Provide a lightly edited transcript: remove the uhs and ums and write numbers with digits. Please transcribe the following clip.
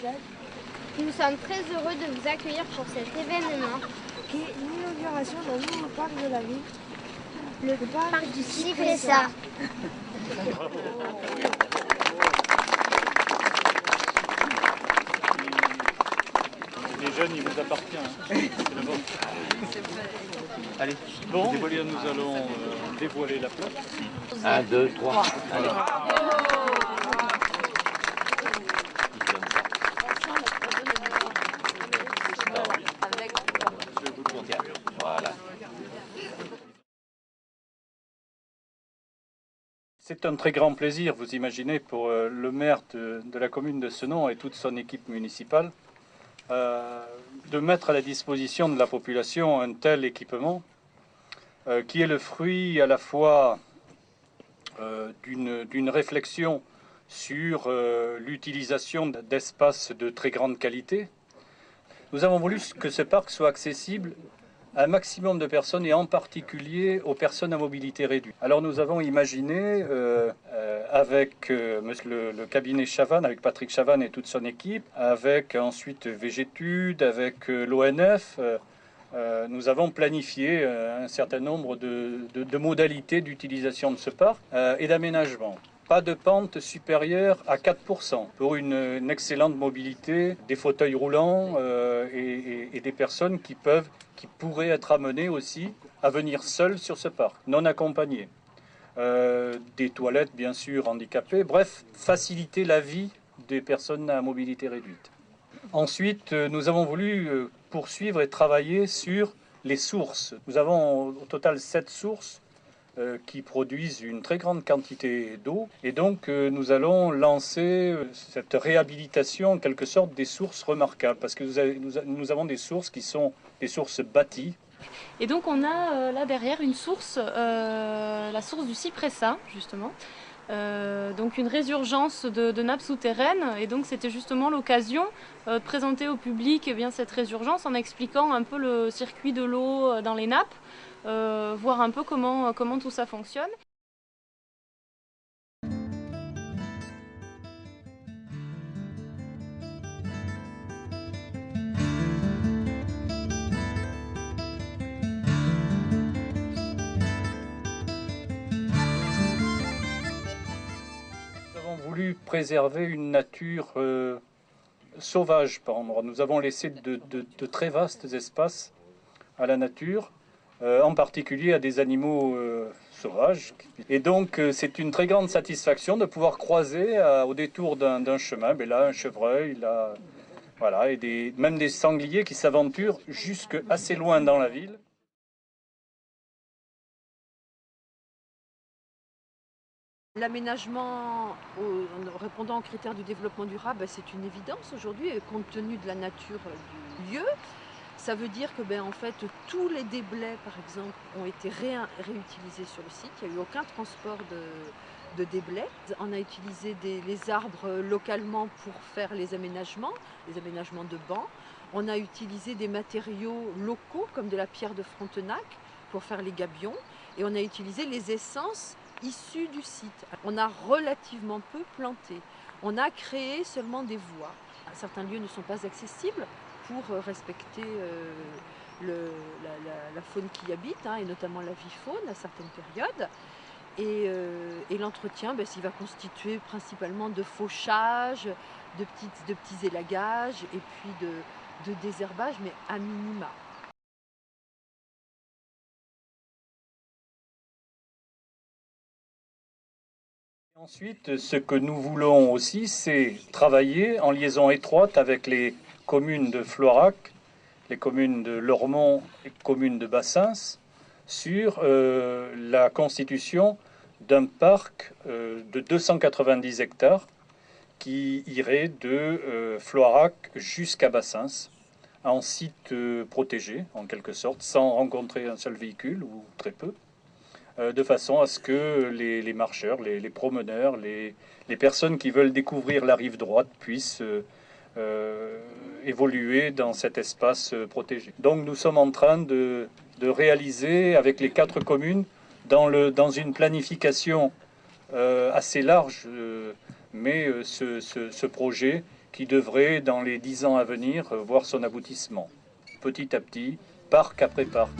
Nous sommes très heureux de vous accueillir pour cet événement qui est l'inauguration d'un nouveau parc de la ville, le parc du Cipressa. Les jeunes, il vous appartient. C'est le vôtre. Allez, bon, nous allons dévoiler la place. 1, 2, 3. Allez. Voilà. C'est un très grand plaisir, vous imaginez, pour le maire de la commune de Senon et toute son équipe municipale, de mettre à la disposition de la population un tel équipement qui est le fruit à la fois d'une réflexion sur l'utilisation d'espaces de très grande qualité. Nous avons voulu que ce parc soit accessible à un maximum de personnes et en particulier aux personnes à mobilité réduite. Alors nous avons imaginé avec le cabinet Chavannes, avec Patrick Chavannes et toute son équipe, avec ensuite Végétudes, avec l'ONF, nous avons planifié un certain nombre de modalités d'utilisation de ce parc et d'aménagement. Pas de pente supérieure à 4% pour une excellente mobilité, des fauteuils roulants et des personnes qui pourraient être amenées aussi à venir seules sur ce parc, non accompagnées. Des toilettes bien sûr handicapées, bref, faciliter la vie des personnes à mobilité réduite. Ensuite, nous avons voulu poursuivre et travailler sur les sources. Nous avons au total 7 sources qui produisent une très grande quantité d'eau. Et donc, nous allons lancer cette réhabilitation, en quelque sorte, des sources remarquables. Parce que nous avons des sources qui sont des sources bâties. Et donc, on a là derrière une source, la source du Cipressa, justement. Donc une résurgence de nappes souterraines, et donc c'était justement l'occasion de présenter au public cette résurgence en expliquant un peu le circuit de l'eau dans les nappes, voir un peu comment tout ça fonctionne. Voulu préserver une nature sauvage par endroits. Nous avons laissé de très vastes espaces à la nature, en particulier à des animaux sauvages. Et donc c'est une très grande satisfaction de pouvoir croiser au détour d'un chemin, mais là un chevreuil, là, voilà, et même des sangliers qui s'aventurent jusque assez loin dans la ville. L'aménagement, en répondant aux critères du développement durable, c'est une évidence aujourd'hui, compte tenu de la nature du lieu. Ça veut dire que en fait, tous les déblais, par exemple, ont été réutilisés sur le site. Il n'y a eu aucun transport de déblais. On a utilisé les arbres localement pour faire les aménagements de bancs. On a utilisé des matériaux locaux, comme de la pierre de Frontenac, pour faire les gabions. Et on a utilisé les essences issus du site. On a relativement peu planté. On a créé seulement des voies. Certains lieux ne sont pas accessibles pour respecter la faune qui y habite, et notamment la vie-faune à certaines périodes. Et l'entretien, il va constituer principalement de fauchage, de petits élagages et puis de désherbage, mais à minima. Ensuite, ce que nous voulons aussi, c'est travailler en liaison étroite avec les communes de Floirac, les communes de Lormont et les communes de Bassins sur la constitution d'un parc de 290 hectares qui irait de Floirac jusqu'à Bassins, en site protégé en quelque sorte, sans rencontrer un seul véhicule ou très peu, de façon à ce que les marcheurs, les promeneurs, les personnes qui veulent découvrir la rive droite puissent évoluer dans cet espace protégé. Donc nous sommes en train de réaliser avec les 4 communes dans une planification assez large, mais ce projet qui devrait, dans les 10 ans à venir, voir son aboutissement. Petit à petit, parc après parc.